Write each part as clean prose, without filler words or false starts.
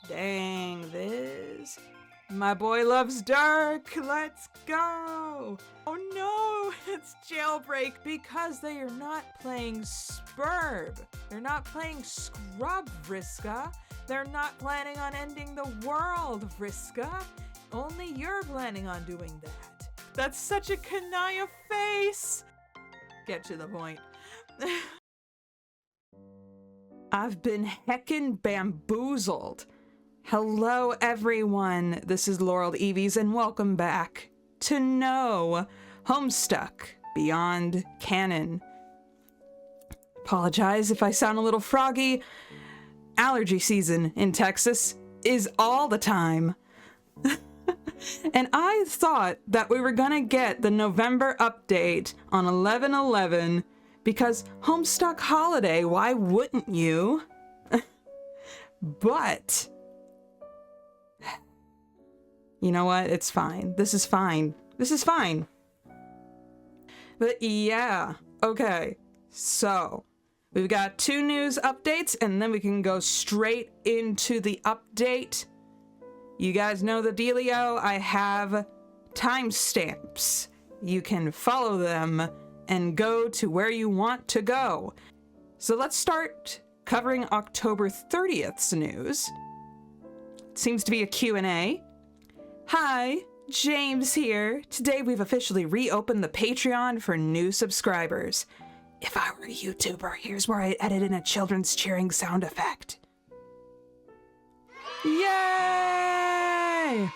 Dang this. My boy loves dark. Let's go. Oh no, it's jailbreak because they are not playing Spurb. They're not playing Scrub, Vriska. They're not planning on ending the world, Vriska. Only you're planning on doing that. That's such a Kanaya face. Get to the point. I've been heckin' bamboozled. Hello everyone, this is LaureledEevees and welcome back to Homestuck Beyond Canon. Apologize if I sound a little froggy. Allergy season in Texas is all the time. And I thought that we were gonna get the November update on 11/11 because Homestuck holiday, why wouldn't you? But you know what? It's fine. This is fine. This is fine. But yeah, okay. So we've got 2 news updates and then we can go straight into the update. You guys know the dealio. I have timestamps. You can follow them and go to where you want to go. So let's start covering October 30th's news. It seems to be a Q&A. Hi, James here. Today we've officially reopened the Patreon for new subscribers. If I were a YouTuber, here's where I edit in a children's cheering sound effect. Yay!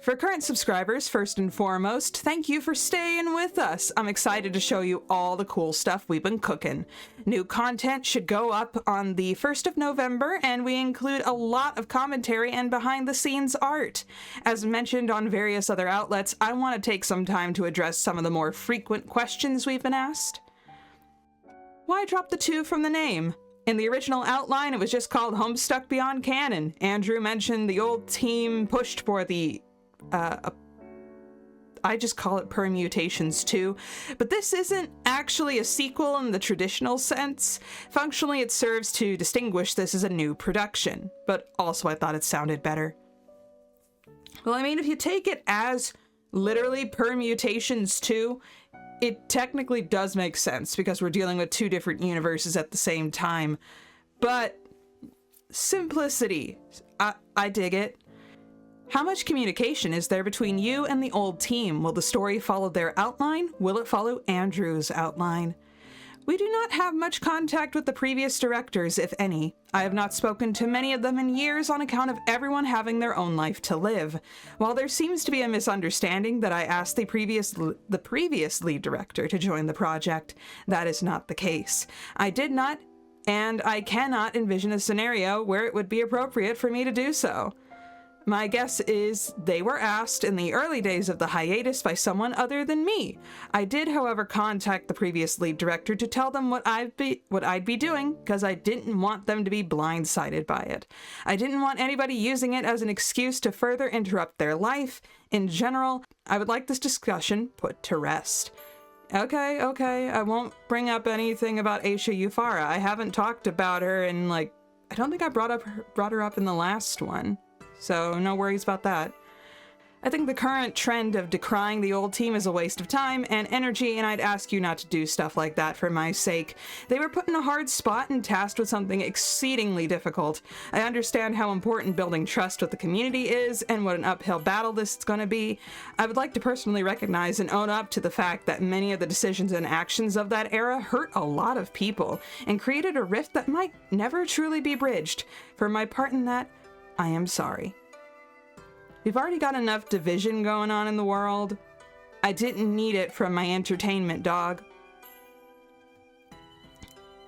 For current subscribers, first and foremost, thank you for staying with us. I'm excited to show you all the cool stuff we've been cooking. New content should go up on the 1st of November, and we include a lot of commentary and behind-the-scenes art. As mentioned on various other outlets, I want to take some time to address some of the more frequent questions we've been asked. Why drop the 2 from the name? In the original outline, it was just called Homestuck Beyond Canon. Andrew mentioned the old team pushed for the I just call it Permutations 2, but this isn't actually a sequel in the traditional sense. Functionally, it serves to distinguish this as a new production, but also I thought it sounded better. Well, I mean, if you take it as literally Permutations 2, it technically does make sense because we're dealing with 2 different universes at the same time, but simplicity, I dig it. How much communication is there between you and the old team? Will the story follow their outline? Will it follow Andrew's outline? We do not have much contact with the previous directors, if any. I have not spoken to many of them in years on account of everyone having their own life to live. While there seems to be a misunderstanding that I asked the previous lead director to join the project, that is not the case. I did not, and I cannot envision a scenario where it would be appropriate for me to do so. My guess is they were asked in the early days of the hiatus by someone other than me. I did, however, contact the previous lead director to tell them what I'd be doing, because I didn't want them to be blindsided by it. I didn't want anybody using it as an excuse to further interrupt their life. In general, I would like this discussion put to rest. Okay, I won't bring up anything about Aisha Yufara. I haven't talked about her in, I don't think I brought her up in the last one. So no worries about that. I think the current trend of decrying the old team is a waste of time and energy, and I'd ask you not to do stuff like that for my sake. They were put in a hard spot and tasked with something exceedingly difficult. I understand how important building trust with the community is and what an uphill battle this is going to be. I would like to personally recognize and own up to the fact that many of the decisions and actions of that era hurt a lot of people and created a rift that might never truly be bridged. For my part in that, I am sorry. We've already got enough division going on in the world. I didn't need it from my entertainment, dog.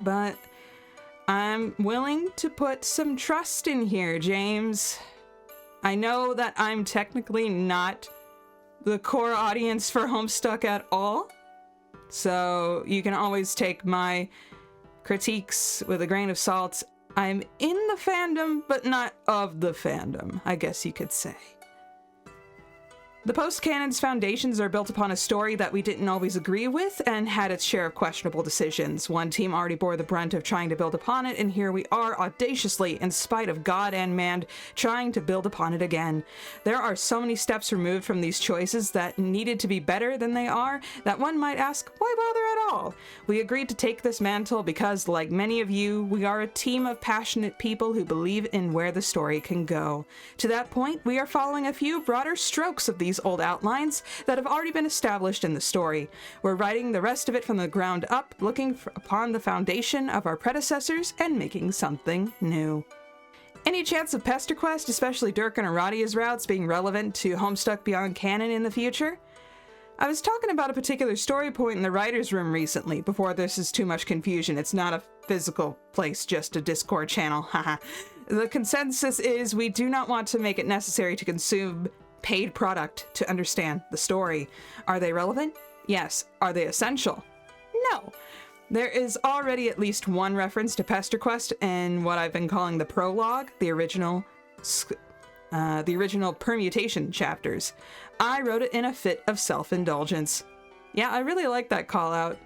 But I'm willing to put some trust in here, James. I know that I'm technically not the core audience for Homestuck at all, so you can always take my critiques with a grain of salt. I'm in the fandom, but not of the fandom, I guess you could say. The post-canon's foundations are built upon a story that we didn't always agree with and had its share of questionable decisions. One team already bore the brunt of trying to build upon it, and here we are audaciously, in spite of God and man, trying to build upon it again. There are so many steps removed from these choices that needed to be better than they are, that one might ask, why bother at all? We agreed to take this mantle because, like many of you, we are a team of passionate people who believe in where the story can go. To that point, we are following a few broader strokes of these old outlines that have already been established in the story. We're writing the rest of it from the ground up, looking upon the foundation of our predecessors and making something new. Any chance of PesterQuest, especially Dirk and Aradia's routes, being relevant to Homestuck beyond canon in the future? I was talking about a particular story point in the writer's room recently. Before this is too much confusion, it's not a physical place, just a Discord channel, haha. The consensus is we do not want to make it necessary to consume paid product to understand the story. Are they relevant? Yes. Are they essential? No. There is already at least one reference to PesterQuest in what I've been calling the prologue, the original permutation chapters. I wrote it in a fit of self-indulgence. Yeah, I really like that call out.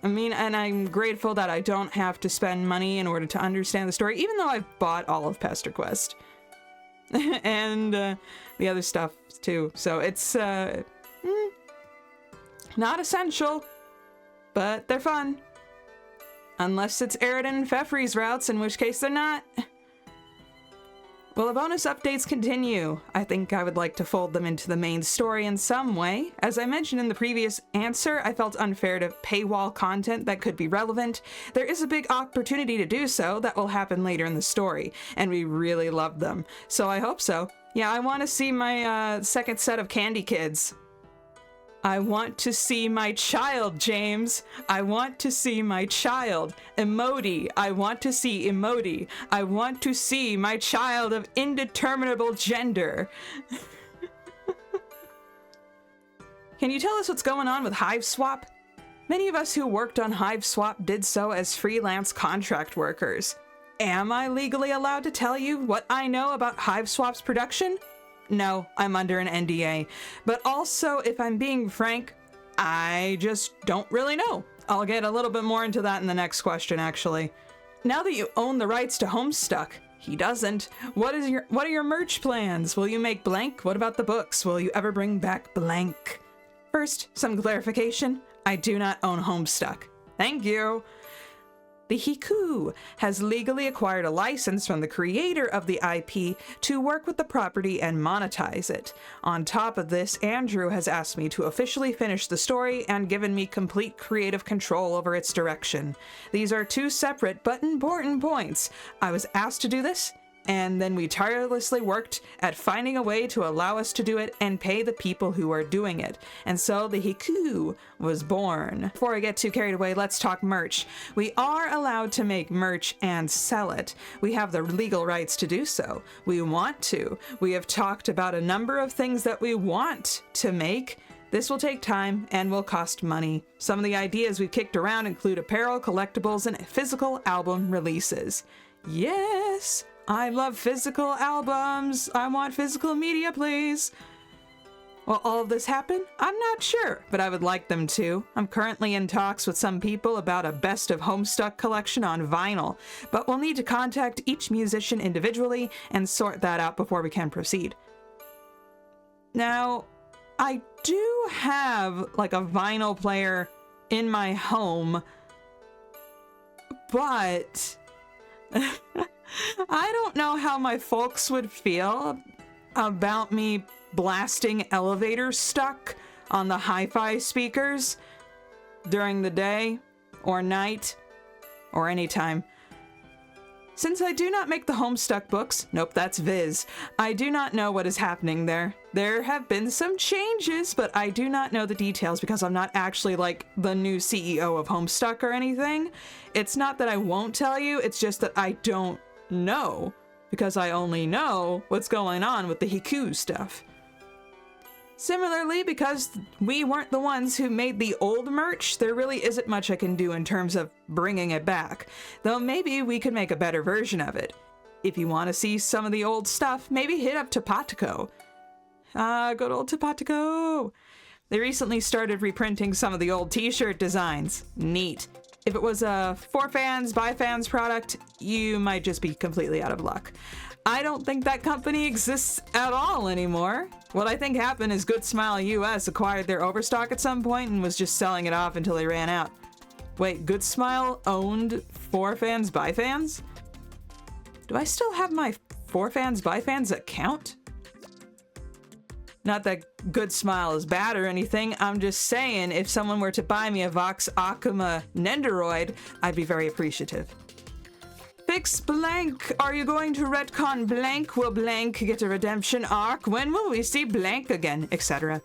I mean, and I'm grateful that I don't have to spend money in order to understand the story, even though I've bought all of PesterQuest. And the other stuff too. So it's not essential, but they're fun. Unless it's Aridin and Fefri's routes, in which case they're not. Will the bonus updates continue? I think I would like to fold them into the main story in some way. As I mentioned in the previous answer, I felt unfair to paywall content that could be relevant. There is a big opportunity to do so that will happen later in the story, and we really love them. So I hope so. Yeah, I want to see my second set of Candy Kids. I want to see my child, James. I want to see my child. Emoti. I want to see Emoti. I want to see my child of indeterminable gender. Can you tell us what's going on with HiveSwap? Many of us who worked on HiveSwap did so as freelance contract workers. Am I legally allowed to tell you what I know about HiveSwap's production? No, I'm under an NDA. But also, if I'm being frank, I just don't really know. I'll get a little bit more into that in the next question, actually. Now that you own the rights to Homestuck, he doesn't. What are your merch plans? Will you make blank? What about the books? Will you ever bring back blank? First, some clarification. I do not own Homestuck. Thank you. The Hiku has legally acquired a license from the creator of the IP to work with the property and monetize it. On top of this, Andrew has asked me to officially finish the story and given me complete creative control over its direction. These are two separate but important points. I was asked to do this, and then we tirelessly worked at finding a way to allow us to do it and pay the people who are doing it. And so the Hiku was born. Before I get too carried away, let's talk merch. We are allowed to make merch and sell it. We have the legal rights to do so. We want to. We have talked about a number of things that we want to make. This will take time and will cost money. Some of the ideas we've kicked around include apparel, collectibles, and physical album releases. Yes! I love physical albums. I want physical media, please. Will all of this happen? I'm not sure, but I would like them to. I'm currently in talks with some people about a best of Homestuck collection on vinyl, but we'll need to contact each musician individually and sort that out before we can proceed. Now, I do have like a vinyl player in my home, but I don't know how my folks would feel about me blasting Elevator Stuck on the hi-fi speakers during the day or night or anytime. Since I do not make the Homestuck books, nope, that's Viz, I do not know what is happening there. There have been some changes, but I do not know the details because I'm not actually like the new CEO of Homestuck or anything. It's not that I won't tell you, it's just that I don't know, because I only know what's going on with the Hiku stuff. Similarly, because we weren't the ones who made the old merch, there really isn't much I can do in terms of bringing it back, though maybe we could make a better version of it. If you want to see some of the old stuff, maybe hit up Topatico. Good old Topatico. They recently started reprinting some of the old t-shirt designs. Neat. If it was a for fans, by fans product, you might just be completely out of luck. I don't think that company exists at all anymore. What I think happened is Good Smile US acquired their overstock at some point and was just selling it off until they ran out. Wait, Good Smile owned for fans, by fans? Do I still have my for fans, by fans account? Not that Good Smile is bad or anything, I'm just saying if someone were to buy me a Vox Akuma Nendoroid, I'd be very appreciative. Fix blank. Are you going to retcon blank? Will blank get a redemption arc? When will we see blank again? Etc.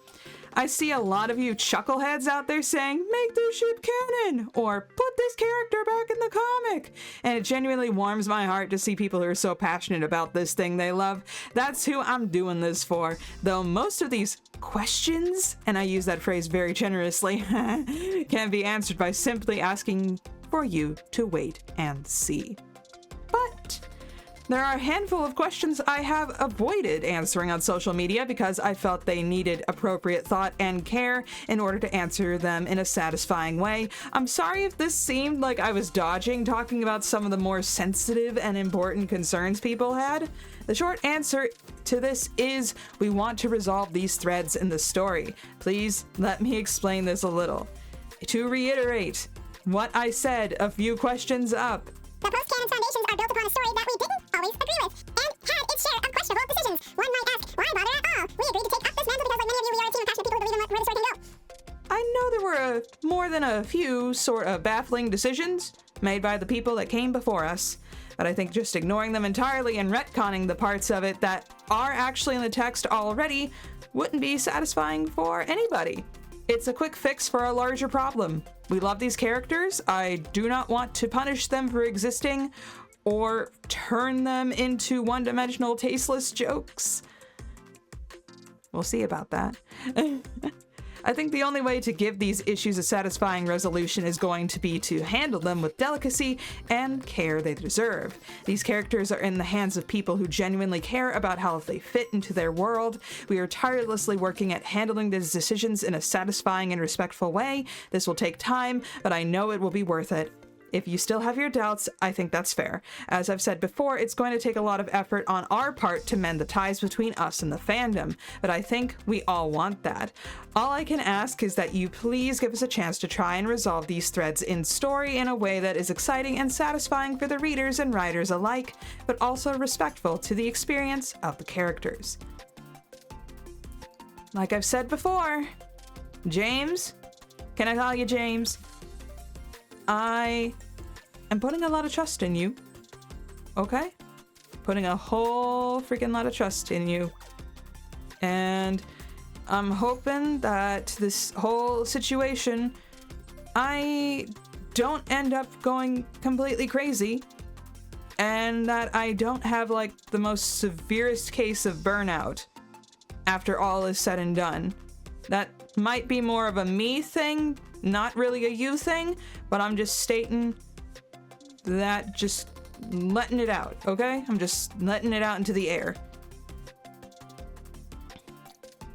I see a lot of you chuckleheads out there saying, make this ship canon, or put this character back in the comic. And it genuinely warms my heart to see people who are so passionate about this thing they love. That's who I'm doing this for. Though most of these questions, and I use that phrase very generously, can be answered by simply asking for you to wait and see. But there are a handful of questions I have avoided answering on social media because I felt they needed appropriate thought and care in order to answer them in a satisfying way. I'm sorry if this seemed like I was dodging talking about some of the more sensitive and important concerns people had. The short answer to this is we want to resolve these threads in the story. Please let me explain this a little. To reiterate what I said a few questions up, the post-canon foundations are built upon a story that we didn't always agree with, and had its share of questionable decisions. One might ask, why bother at all? We agreed to take up this mantle because, like many of you, we are a team of passionate people who believe in where the story can go. I know there were more than a few sort of baffling decisions made by the people that came before us, but I think just ignoring them entirely and retconning the parts of it that are actually in the text already wouldn't be satisfying for anybody. It's a quick fix for a larger problem. We love these characters. I do not want to punish them for existing or turn them into one-dimensional, tasteless jokes. We'll see about that. I think the only way to give these issues a satisfying resolution is going to be to handle them with delicacy and care they deserve. These characters are in the hands of people who genuinely care about how they fit into their world. We are tirelessly working at handling these decisions in a satisfying and respectful way. This will take time, but I know it will be worth it. If you still have your doubts, I think that's fair. As I've said before, it's going to take a lot of effort on our part to mend the ties between us and the fandom, but I think we all want that. All I can ask is that you please give us a chance to try and resolve these threads in story in a way that is exciting and satisfying for the readers and writers alike, but also respectful to the experience of the characters. Like I've said before, James, can I call you James? I am putting a lot of trust in you, okay? Putting a whole freaking lot of trust in you. And I'm hoping that this whole situation, I don't end up going completely crazy, and that I don't have like the most severest case of burnout after all is said and done. That might be more of a me thing, not really a you thing, but I'm just stating that, just letting it out, okay? I'm just letting it out into the air.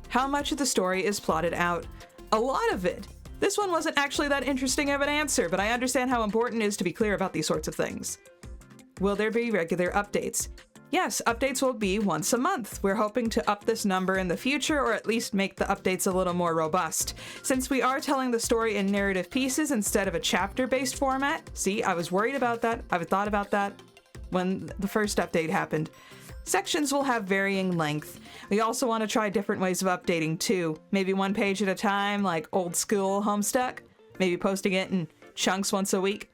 How much of the story is plotted out? A lot of it. This one wasn't actually that interesting of an answer, but I understand how important it is to be clear about these sorts of things. Will there be regular updates? Yes, updates will be once a month. We're hoping to up this number in the future, or at least make the updates a little more robust. Since we are telling the story in narrative pieces instead of a chapter-based format, see, I was worried about that. I've thought about that when the first update happened. Sections will have varying length. We also want to try different ways of updating too. Maybe one page at a time, like old school Homestuck. Maybe posting it in chunks once a week.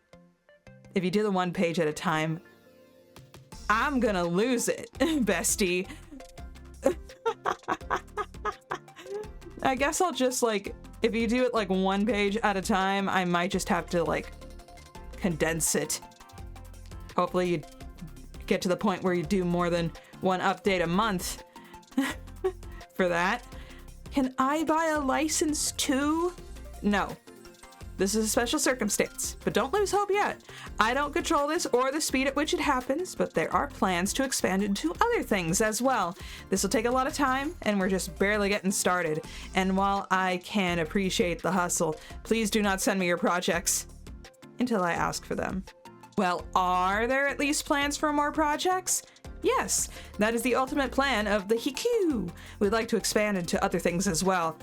If you do the one page at a time, I'm gonna lose it, bestie. I guess I'll just like, if you do it like one page at a time, I might just have to like condense it. Hopefully you get to the point where you do more than one update a month for that. Can I buy a license too? No. This is a special circumstance, but don't lose hope yet. I don't control this or the speed at which it happens, but there are plans to expand into other things as well. This will take a lot of time, and we're just barely getting started. And while I can appreciate the hustle, please do not send me your projects until I ask for them. Well, are there at least plans for more projects? Yes, that is the ultimate plan of the Hiku. We'd like to expand into other things as well.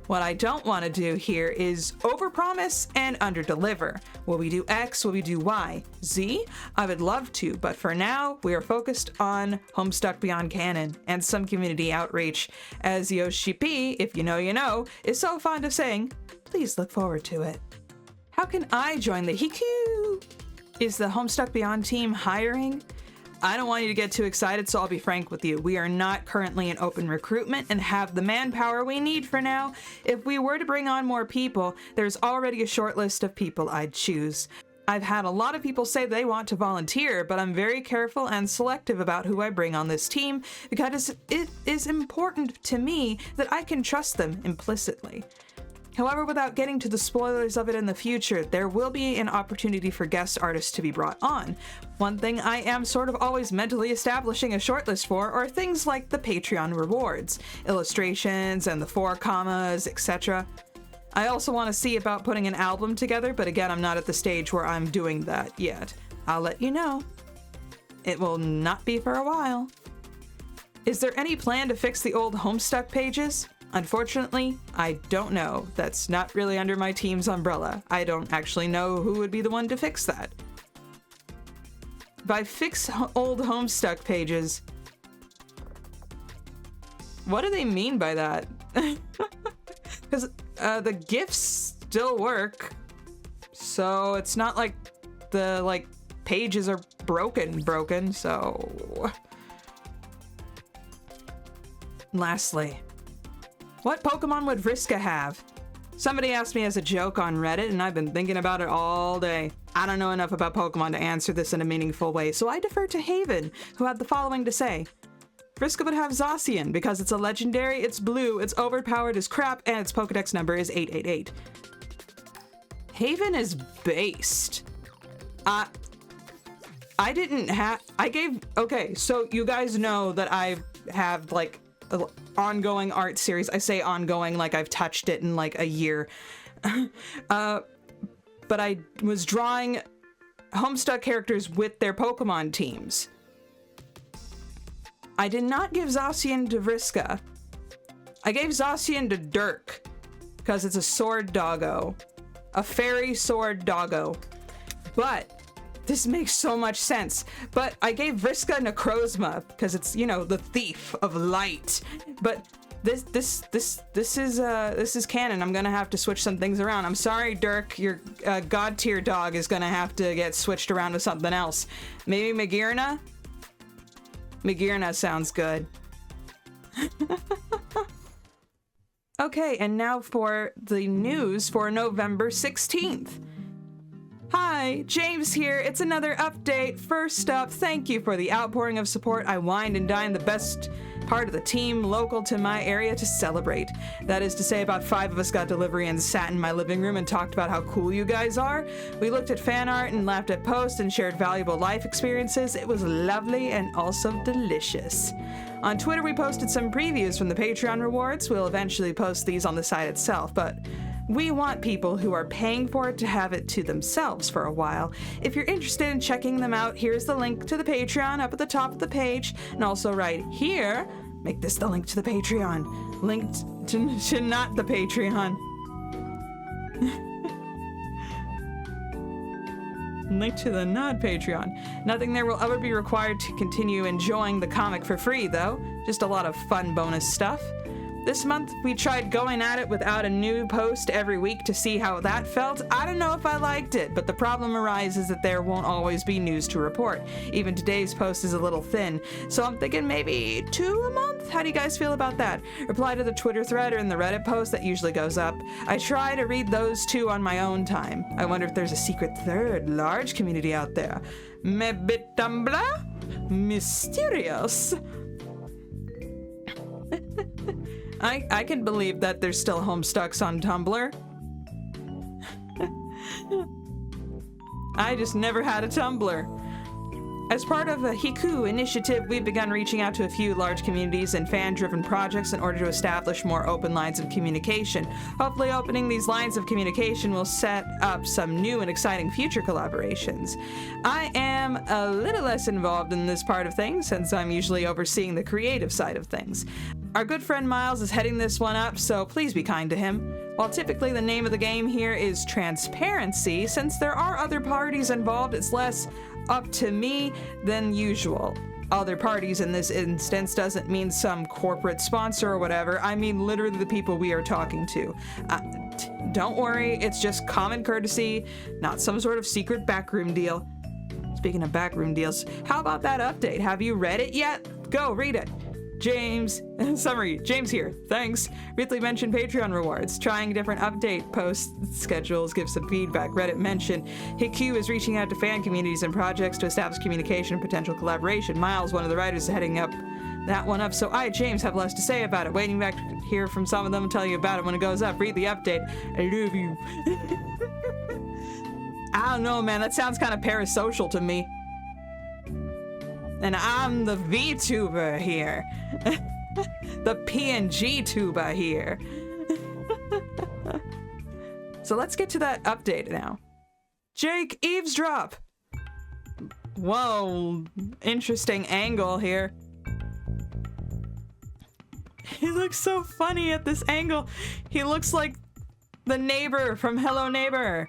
What I don't want to do here is overpromise and underdeliver. Will we do X? Will we do Y? Z? I would love to, but for now, we are focused on Homestuck Beyond Canon and some community outreach. As Yoshi P, if you know you know, is so fond of saying, please look forward to it. How can I join the Hiku? Is the Homestuck Beyond team hiring? I don't want you to get too excited, so I'll be frank with you. We are not currently in open recruitment and have the manpower we need for now. If we were to bring on more people, there's already a short list of people I'd choose. I've had a lot of people say they want to volunteer, but I'm very careful and selective about who I bring on this team because it is important to me that I can trust them implicitly. However, without getting to the spoilers of it in the future, there will be an opportunity for guest artists to be brought on. One thing I am sort of always mentally establishing a shortlist for are things like the Patreon rewards, illustrations, and the 4 commas, etc. I also want to see about putting an album together, but again, I'm not at the stage where I'm doing that yet. I'll let you know. It will not be for a while. Is there any plan to fix the old Homestuck pages? Unfortunately, I don't know. That's not really under my team's umbrella. I don't actually know who would be the one to fix that. By fix old Homestuck pages, what do they mean by that? Because the GIFs still work, so it's not like the pages are broken, so... Lastly, what Pokemon would Vriska have? Somebody asked me as a joke on Reddit, and I've been thinking about it all day. I don't know enough about Pokemon to answer this in a meaningful way, so I defer to Haven, who had the following to say. Vriska would have Zacian, because it's a legendary, it's blue, it's overpowered as crap, and its Pokedex number is 888. Haven is based. Okay, so you guys know that I have, ongoing art series. I say ongoing like I've touched it in a year. But I was drawing Homestuck characters with their Pokemon teams. I did not give Zacian to Vriska. I gave Zacian to Dirk because it's a sword doggo. A fairy sword doggo. But this makes so much sense. But I gave Vriska Necrozma because it's, the thief of light. But this is canon. I'm gonna have to switch some things around. I'm sorry, Dirk. Your god tier dog is gonna have to get switched around with something else. Maybe Magearna? Magearna sounds good. Okay, and now for the news for November 16th. Hi, James here. It's another update. First up, thank you for the outpouring of support. I wined and dined the best part of the team local to my area to celebrate. That is to say, about 5 of us got delivery and sat in my living room and talked about how cool you guys are. We looked at fan art and laughed at posts and shared valuable life experiences. It was lovely and also delicious. On Twitter, we posted some previews from the Patreon rewards. We'll eventually post these on the site itself, but we want people who are paying for it to have it to themselves for a while. If you're interested in checking them out, here's the link to the Patreon up at the top of the page, and also right here, make this the link to the Patreon. Linked to not the Patreon. Link to the not Patreon. Nothing there will ever be required to continue enjoying the comic for free, though. Just a lot of fun bonus stuff. This month, we tried going at it without a new post every week to see how that felt. I don't know if I liked it, but the problem arises that there won't always be news to report. Even today's post is a little thin, so I'm thinking maybe 2 a month? How do you guys feel about that? Reply to the Twitter thread or in the Reddit post that usually goes up. I try to read those 2 on my own time. I wonder if there's a secret third, large community out there. Maybe Tumblr? Mysterious. I can believe that there's still Homestucks on Tumblr. I just never had a Tumblr. As part of a Hiku initiative, we've begun reaching out to a few large communities and fan-driven projects in order to establish more open lines of communication. Hopefully opening these lines of communication will set up some new and exciting future collaborations. I am a little less involved in this part of things since I'm usually overseeing the creative side of things. Our good friend Miles is heading this one up, so please be kind to him. While typically the name of the game here is transparency, since there are other parties involved, it's less up to me than usual. Other parties in this instance doesn't mean some corporate sponsor or whatever. I mean literally the people we are talking to. Don't worry, it's just common courtesy, not some sort of secret backroom deal. Speaking of backroom deals, how about that update? Have you read it yet? Go read it. James, summary, James here, thanks. Briefly mentioned Patreon rewards, trying different update post schedules, give some feedback. Reddit mentioned Hiku is reaching out to fan communities and projects to establish communication and potential collaboration. Miles, one of the writers, is heading up that one up, so I, James, have less to say about it. Waiting back to hear from some of them and tell you about it when it goes up. Read the update. I love you. I don't know, man, that sounds kind of parasocial to me. And I'm the VTuber here. The PNG tuber here. So let's get to that update now. Jake, eavesdrop! Whoa, interesting angle here. He looks so funny at this angle. He looks like the neighbor from Hello Neighbor.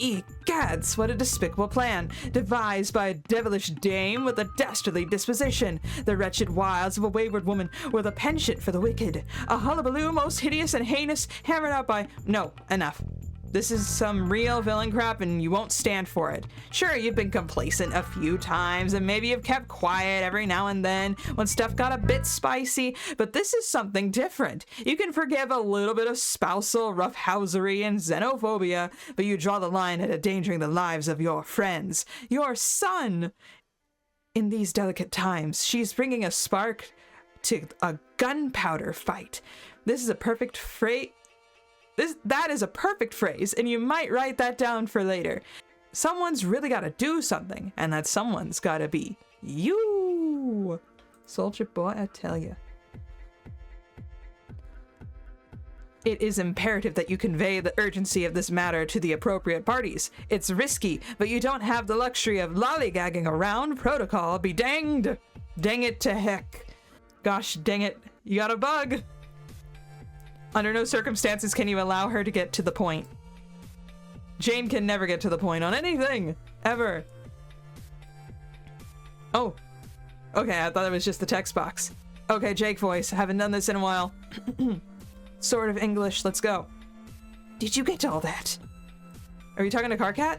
Egads, what a despicable plan, devised by a devilish dame with a dastardly disposition. The wretched wiles of a wayward woman were the penchant for the wicked. A hullabaloo most hideous and heinous, hammered out by— No, enough. This is some real villain crap and you won't stand for it. Sure, you've been complacent a few times and maybe you've kept quiet every now and then when stuff got a bit spicy, but this is something different. You can forgive a little bit of spousal roughhousery and xenophobia, but you draw the line at endangering the lives of your friends, your son. In these delicate times, she's bringing a spark to a gunpowder fight. This is a perfect phrase. That is a perfect phrase, and you might write that down for later. Someone's really got to do something, and that someone's got to be you. Soldier boy, I tell you. It is imperative that you convey the urgency of this matter to the appropriate parties. It's risky, but you don't have the luxury of lollygagging around protocol. Be danged. Dang it to heck. Gosh dang it, you got a bug. Under no circumstances can you allow her to get to the point. Jane can never get to the point on anything, ever. Oh, okay, I thought it was just the text box. Okay, Jake voice, haven't done this in a while. Sort of English, let's go. Did you get all that? Are you talking to Carcat?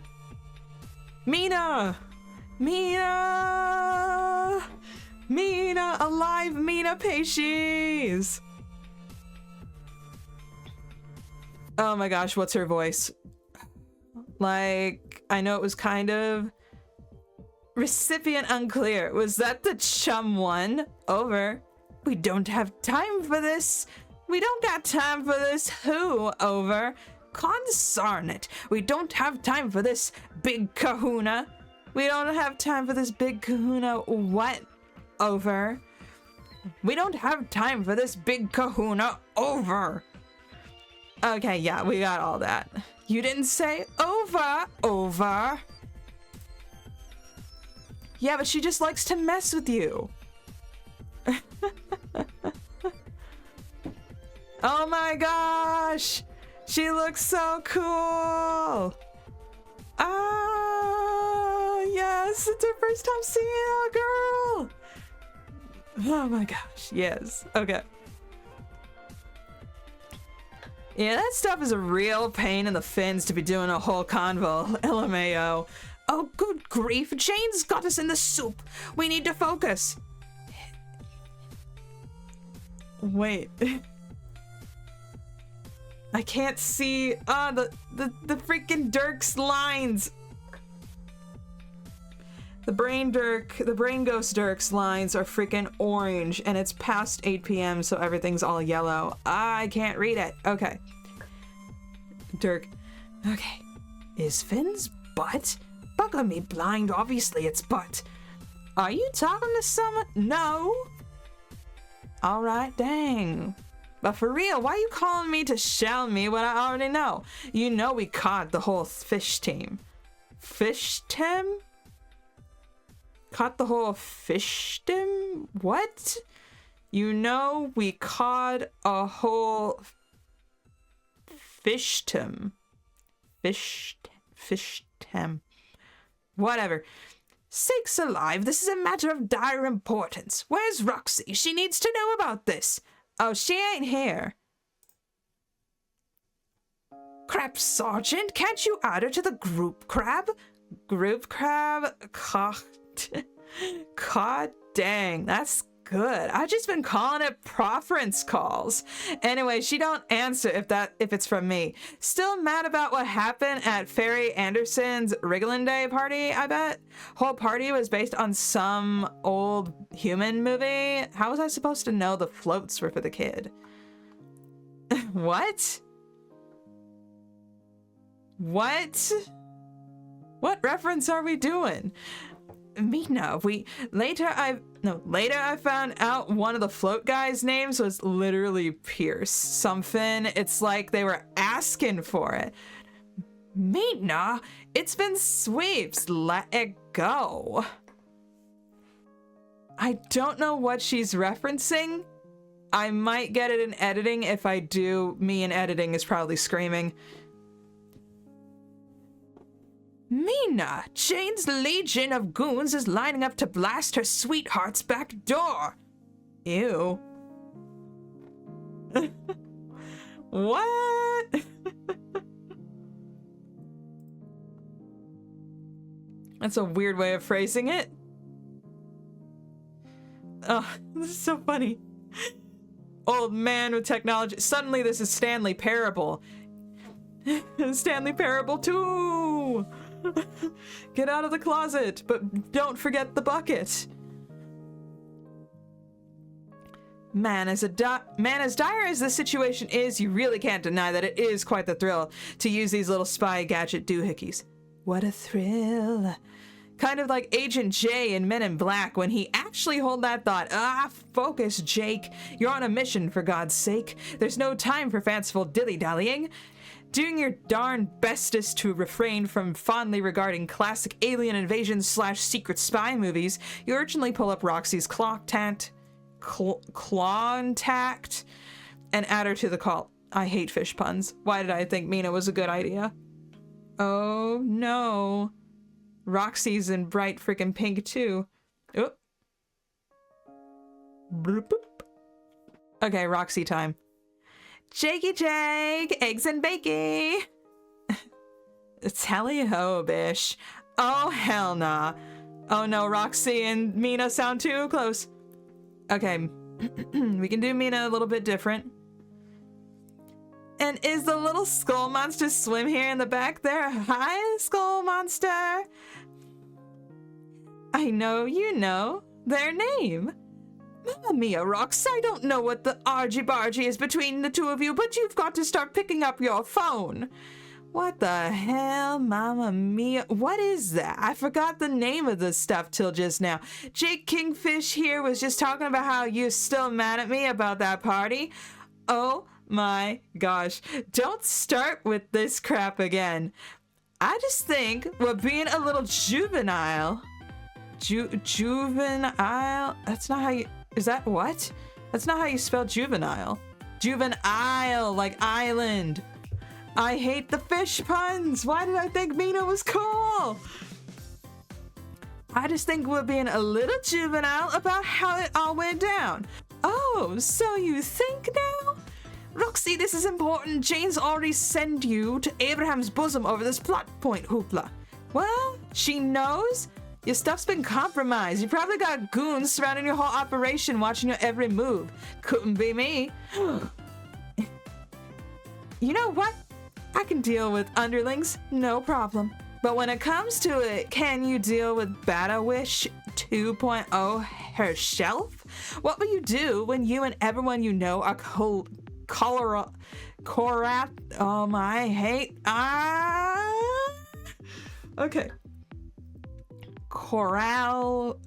Mina! Mina! Mina, alive Mina Paishes! Oh my gosh, what's her voice? Like, I know it was kind of... Recipient unclear. Was that the chum one? Over. We don't have time for this. We don't got time for this. Who? Over. Consarn it. We don't have time for this, big kahuna. We don't have time for this big kahuna. What? Over. We don't have time for this big kahuna. Over. Okay, yeah, we got all that. You didn't say over, over. Yeah, but she just likes to mess with you. Oh my gosh! She looks so cool! Ah, yes, it's her first time seeing a girl! Oh my gosh, yes, okay. Yeah, that stuff is a real pain in the fins to be doing a whole convo. LMAO. Oh, good grief. Jane's got us in the soup. We need to focus. Wait. I can't see. The freaking Dirk's lines. The brain ghost Dirk's lines are freaking orange, and it's past 8 p.m., so everything's all yellow. I can't read it. Okay. Dirk. Okay. Is Finn's butt? Buckle me blind, obviously it's butt. Are you talking to someone? No. Alright, dang. But for real, why are you calling me to shell me when I already know? You know we caught the whole fish team. Fish team? Caught the whole fish team? What? You know we caught a whole fish team. Fish team. Whatever. Sakes alive, this is a matter of dire importance. Where's Roxy? She needs to know about this. Oh, she ain't here. Crap, Sergeant, can't you add her to the group crab? Group crab? God dang, that's good. I've just been calling it preference calls. Anyway, she don't answer if it's from me. Still mad about what happened at Ferry Anderson's Wriggling Day party, I bet. Whole party was based on some old human movie. How was I supposed to know the floats were for the kid? What? What? What reference are we doing? Mina, later I found out one of the float guys' names was literally Pierce something. It's like they were asking for it. Mina, it's been sweeps. Let it go. I don't know what she's referencing. I might get it in editing. If I do, me in editing is probably screaming. Mina, Jane's legion of goons is lining up to blast her sweetheart's back door. Ew. What? That's a weird way of phrasing it. Oh, this is so funny. Old man with technology. Suddenly this is Stanley Parable. Stanley Parable 2! Get out of the closet, but don't forget the bucket. Man, as dire as the situation is, you really can't deny that it is quite the thrill to use these little spy gadget doohickeys. What a thrill. Kind of like Agent J in Men in Black when he actually hold that thought. Focus, Jake. You're on a mission, for God's sake. There's no time for fanciful dilly-dallying. Doing your darn bestest to refrain from fondly regarding classic alien invasion / secret spy movies, you urgently pull up Roxy's contact and add her to the call. I hate fish puns. Why did I think Mina was a good idea? Oh no. Roxy's in bright freaking pink too. Oop. Bloop, boop. Okay, Roxy time. Jakey Jake, eggs and bakey. Tally-ho, bish. Oh, hell nah. Oh no, Roxy and Mina sound too close. Okay, we can do Mina a little bit different. And is the little skull monster swim here in the back there? Hi, skull monster. I know you know their name. Mamma mia, Rox, I don't know what the argy-bargy is between the two of you, but you've got to start picking up your phone. What the hell, mamma mia? What is that? I forgot the name of this stuff till just now. Jake Kingfish here was just talking about how you're still mad at me about that party. Oh my gosh. Don't start with this crap again. I just think we're being a little juvenile. Juvenile? That's not how you... Is that what? That's not how you spell juvenile. Juvenile, like island. I hate the fish puns. Why did I think Mina was cool? I just think we're being a little juvenile about how it all went down. Oh, so you think now? Roxy, this is important. Jane's already sent you to Abraham's bosom over this plot point hoopla. Well, she knows. Your stuff's been compromised. You probably got goons surrounding your whole operation, watching your every move. Couldn't be me. You know what? I can deal with underlings, no problem. But when it comes to it, can you deal with Bada Wish 2.0 herself? What will you do when you and everyone you know are Corat. I hate. Okay. Corattle.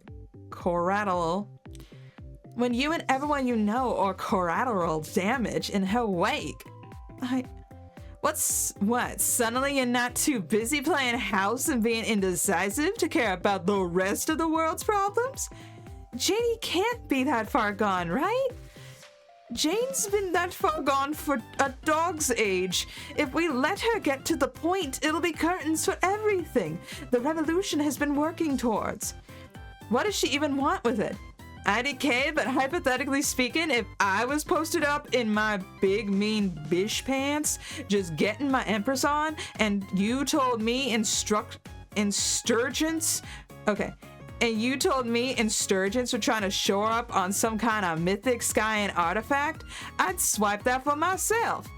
When you and everyone you know are collateral damage in her wake. What? Suddenly you're not too busy playing house and being indecisive to care about the rest of the world's problems? Janie can't be that far gone, right? Jane's been that far gone for a dog's age. If we let her get to the point, it'll be curtains for everything the revolution has been working towards. What does she even want with it? IDK, but hypothetically speaking, if I was posted up in my big mean bish pants, just getting my Empress on, and you told me insurgents, okay, and you told me insurgents were trying to shore up on some kind of mythic Skyan artifact, I'd swipe that for myself.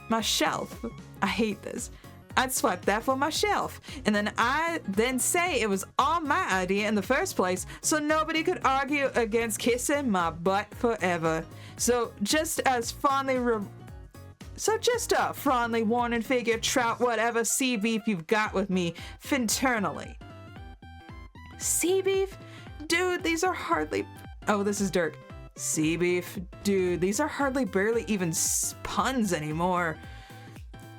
My shelf. I hate this. I'd swipe that for my shelf. And then I'd say it was all my idea in the first place, so nobody could argue against kissing my butt forever. So just a fondly warning figure, trout whatever sea beef you've got with me, finternally. Sea beef? Dude, these are hardly... Oh, this is Dirk. Sea beef? Dude, these are hardly barely even puns anymore.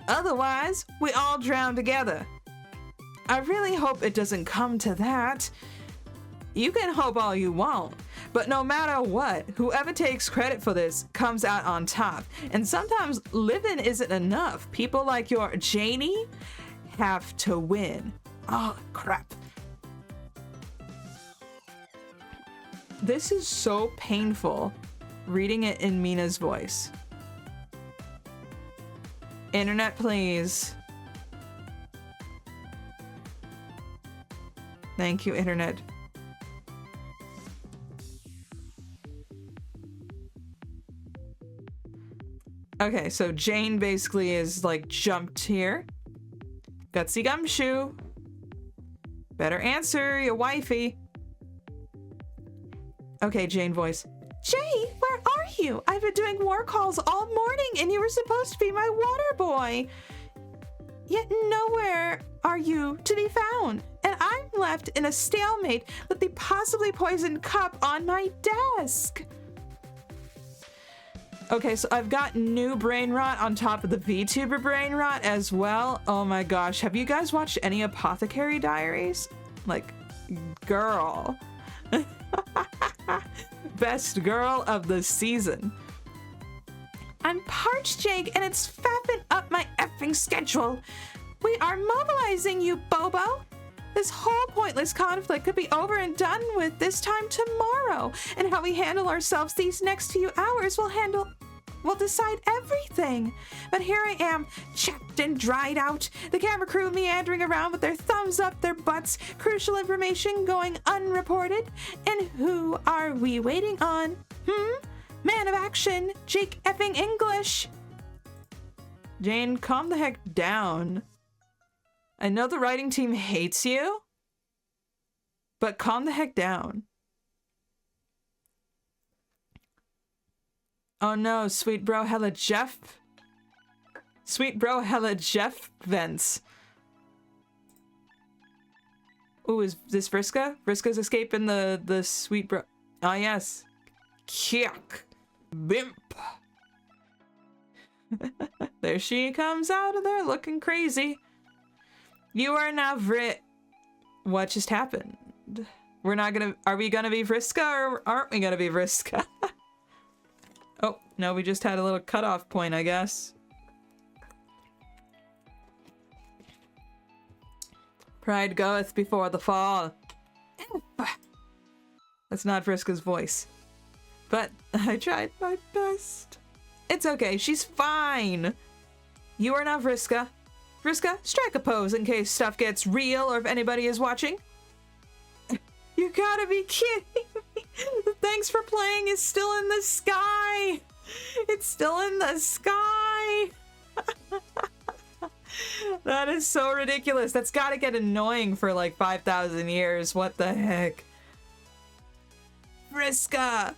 Otherwise, we all drown together. I really hope it doesn't come to that. You can hope all you want, but no matter what, whoever takes credit for this comes out on top. And sometimes living isn't enough. People like your Janie have to win. Oh, crap. This is so painful, reading it in Mina's voice. Internet, please. Thank you, internet. Okay, so Jane basically is like jumped here. Gutsy gumshoe. Better answer, your wifey. Okay, Jane voice. Jay, where are you? I've been doing war calls all morning and you were supposed to be my water boy. Yet nowhere are you to be found. And I'm left in a stalemate with the possibly poisoned cup on my desk. Okay, so I've got new brain rot on top of the VTuber brain rot as well. Oh my gosh, have you guys watched any Apothecary Diaries? Like, girl. Best girl of the season. I'm parched, Jake, and it's fapping up my effing schedule. We are mobilizing you, Bobo. This whole pointless conflict could be over and done with this time tomorrow, and how we handle ourselves these next few hours will decide everything. But here I am, chapped and dried out, the camera crew meandering around with their thumbs up their butts, crucial information going unreported. And who are we waiting on? Man of action, Jake effing English. Jane, calm the heck down. I know the writing team hates you, but calm the heck down. Oh no, sweet bro hella Jeff. Sweet bro hella Jeff vents. Ooh, is this Vriska? Vriska's escaping the sweet bro. Ah, yes. Kyuk. Bimp. There she comes out of there looking crazy. You are now What just happened? We're not gonna... Are we gonna be Vriska or aren't we gonna be Vriska? Oh, no, we just had a little cutoff point, I guess. Pride goeth before the fall. That's not Vriska's voice. But I tried my best. It's okay, she's fine. You are not Vriska. Vriska, strike a pose in case stuff gets real or if anybody is watching. You gotta be kidding me. The thanks for playing is still in the sky. It's still in the sky. That is so ridiculous. That's gotta get annoying for like 5,000 years. What the heck? Vriska.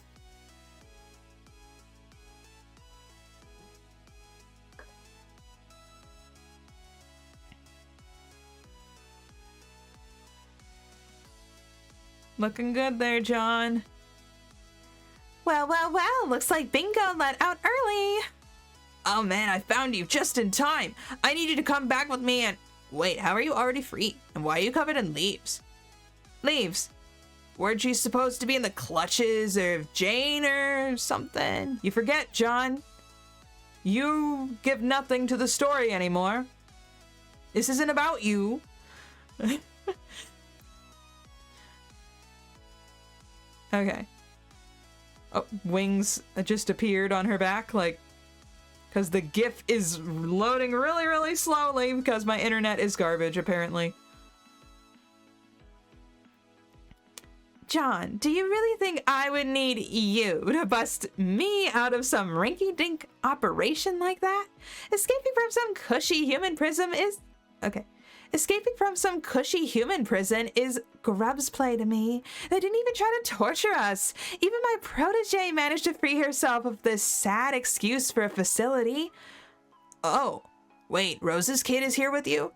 Looking good there, John. Well, well, well, looks like Bingo let out early. Oh man, I found you just in time. I need you to come back with me and... Wait, how are you already free? And why are you covered in leaves? Leaves? Weren't you supposed to be in the clutches of Jane or something? You forget, John. You give nothing to the story anymore. This isn't about you. Okay. Oh, wings just appeared on her back, like, because the GIF is loading really, really slowly because my internet is garbage, apparently. John, do you really think I would need you to bust me out of some rinky-dink operation like that? Escaping from some cushy human prison is... Okay. Escaping from some cushy human prison is grub's play to me. They didn't even try to torture us. Even my protege managed to free herself of this sad excuse for a facility. Oh, wait, Rose's kid is here with you?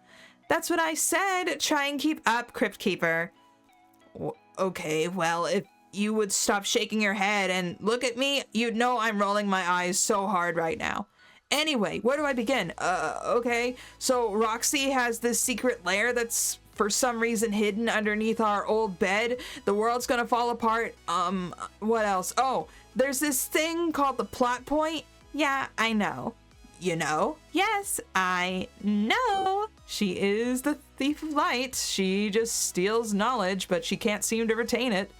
That's what I said. Try and keep up, Crypt Keeper. Okay, well, if you would stop shaking your head and look at me, you'd know I'm rolling my eyes so hard right now. Anyway, where do I begin? Okay, so Roxy has this secret lair that's for some reason hidden underneath our old bed. The world's gonna fall apart. What else? Oh, there's this thing called the plot point. Yeah, I know. You know? Yes, I know. She is the thief of light. She just steals knowledge, but she can't seem to retain it.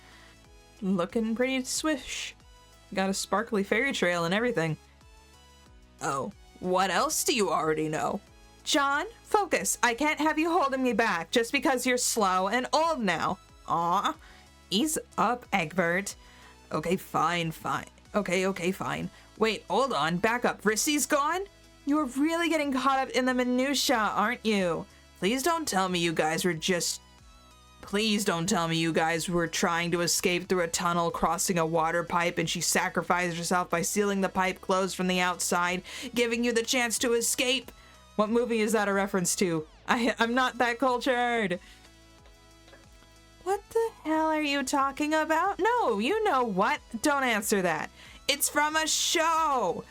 Looking pretty swish. Got a sparkly fairy trail and everything. Oh, what else do you already know? John, focus. I can't have you holding me back just because you're slow and old now. Aw. Ease up, Egbert. Okay, fine. Okay, fine. Wait, hold on. Back up. Rissy's gone? You're really getting caught up in the minutia, aren't you? Please don't tell me you guys were just... Please don't tell me you guys were trying to escape through a tunnel crossing a water pipe and she sacrificed herself by sealing the pipe closed from the outside, giving you the chance to escape. What movie is that a reference to? I'm not that cultured. What the hell are you talking about? No, you know what? Don't answer that. It's from a show.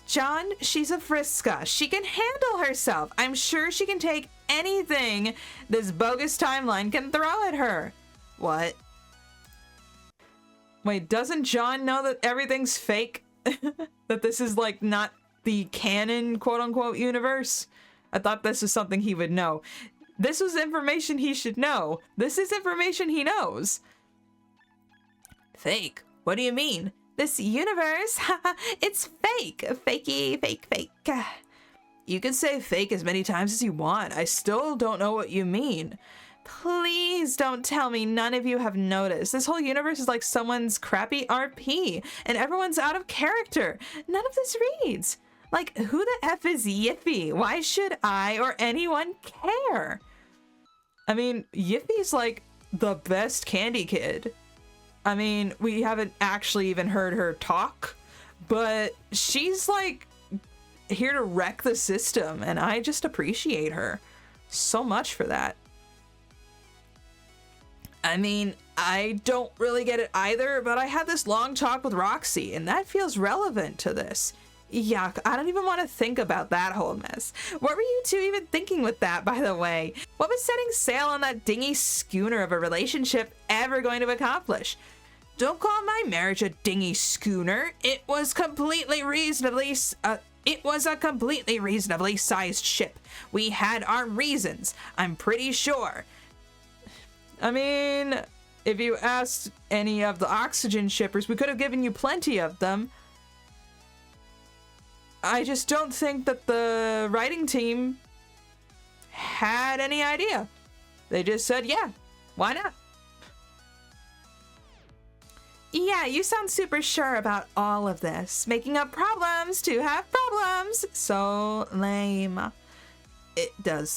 John, she's a Friska. She can handle herself. I'm sure she can take anything this bogus timeline can throw at her. What? Wait, doesn't John know that everything's fake? That this is like not the canon quote-unquote universe? I thought this was something he would know. This was information he should know. This is information he knows. Fake? What do you mean? This universe, it's fake. Fakey, fake. You can say fake as many times as you want. I still don't know what you mean. Please don't tell me none of you have noticed. This whole universe is like someone's crappy RP, and everyone's out of character. None of this reads. Like, who the F is Yiffy? Why should I or anyone care? I mean, Yiffy's like the best candy kid. I mean, we haven't actually even heard her talk, but she's like here to wreck the system, and I just appreciate her so much for that. I mean, I don't really get it either, but I had this long talk with Roxy, and that feels relevant to this. Yuck, I don't even want to think about that whole mess. What were you two even thinking with that, by the way? What was setting sail on that dingy schooner of a relationship ever going to accomplish? Don't call my marriage a dingy schooner. It was a completely reasonably sized ship. We had our reasons, I'm pretty sure. I mean, if you asked any of the oxygen shippers, we could have given you plenty of them. I just don't think that the writing team had any idea. They just said, yeah, why not? Yeah, you sound super sure about all of this. Making up problems to have problems. So lame. It does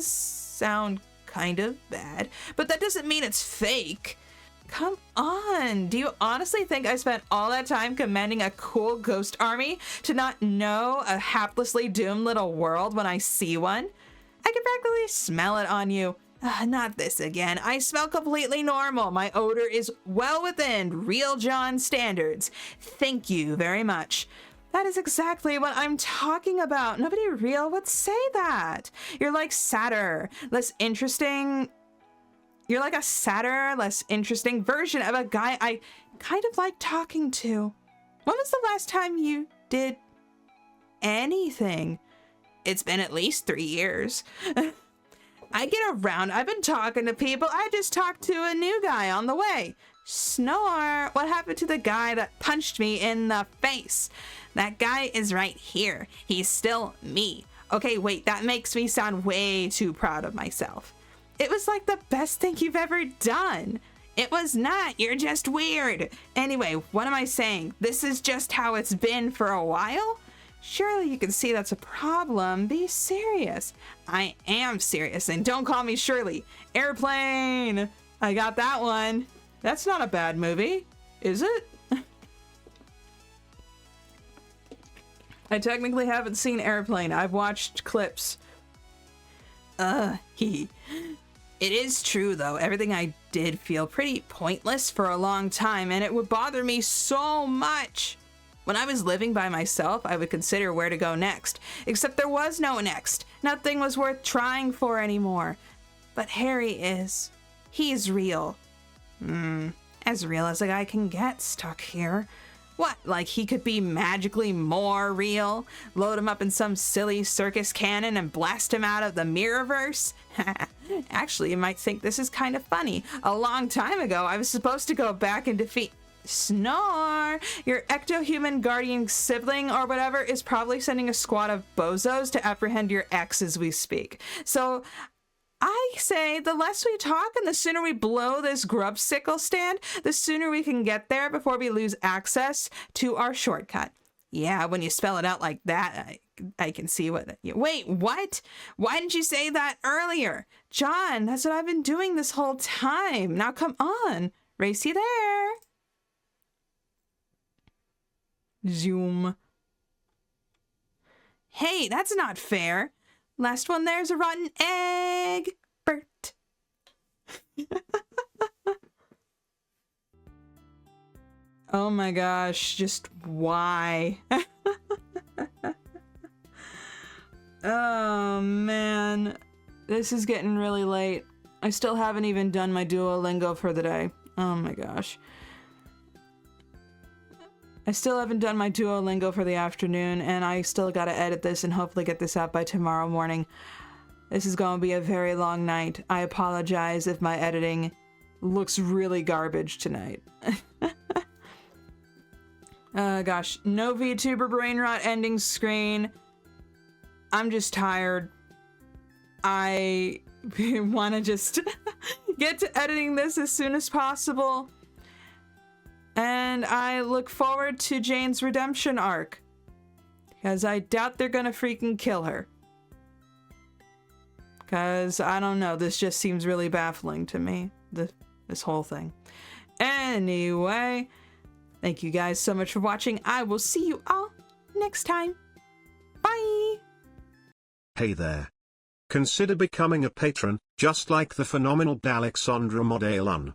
sound kind of bad, but that doesn't mean it's fake. Come on, do you honestly think I spent all that time commanding a cool ghost army to not know a haplessly doomed little world when I see one? I can practically smell it on you. Not this again. I smell completely normal. My odor is well within real John standards. Thank you very much. That is exactly what I'm talking about. Nobody real would say that. You're like sadder, less interesting. You're like a sadder, less interesting version of a guy I kind of like talking to. When was the last time you did anything? It's been at least 3 years. I get around. I've been talking to people. I just talked to a new guy on the way. Snore. What happened to the guy that punched me in the face? That guy is right here. He's still me. Okay, wait, that makes me sound way too proud of myself. It was like the best thing you've ever done. It was not. You're just weird. Anyway, what am I saying? This is just how it's been for a while? Surely you can see that's a problem. Be serious. I am serious, and don't call me Shirley. Airplane. I got that one. That's not a bad movie, is it? I technically haven't seen Airplane. I've watched clips. It is true, though. Everything I did feel pretty pointless for a long time, and it would bother me so much. When I was living by myself, I would consider where to go next. Except there was no next. Nothing was worth trying for anymore. But Harry is. He's real. As real as a guy can get stuck here. What, like he could be magically more real? Load him up in some silly circus cannon and blast him out of the Mirrorverse? Actually, you might think this is kind of funny. A long time ago, I was supposed to go back and defeat... Snore! Your ecto-human guardian sibling or whatever is probably sending a squad of bozos to apprehend your ex as we speak. So... I say the less we talk and the sooner we blow this grubsicle stand, the sooner we can get there before we lose access to our shortcut. Yeah, when you spell it out like that, I can see what... Wait, what? Why didn't you say that earlier? John, that's what I've been doing this whole time. Now come on. Racy there. Zoom. Hey, that's not fair. Last one there's a rotten egg, Bert. Oh my gosh, just why? Oh man, this is getting really late. I still haven't even done my Duolingo for the day. Oh my gosh. I still haven't done my Duolingo for the afternoon, and I still gotta edit this and hopefully get this out by tomorrow morning. This is gonna be a very long night. I apologize if my editing looks really garbage tonight. Gosh, no VTuber brainrot ending screen. I'm just tired. I want to just get to editing this as soon as possible. And I look forward to Jane's redemption arc. Because I doubt they're gonna freaking kill her. Because, I don't know, this just seems really baffling to me. This whole thing. Anyway, thank you guys so much for watching. I will see you all next time. Bye! Hey there. Consider becoming a patron, just like the phenomenal D'Alexandra Modelon.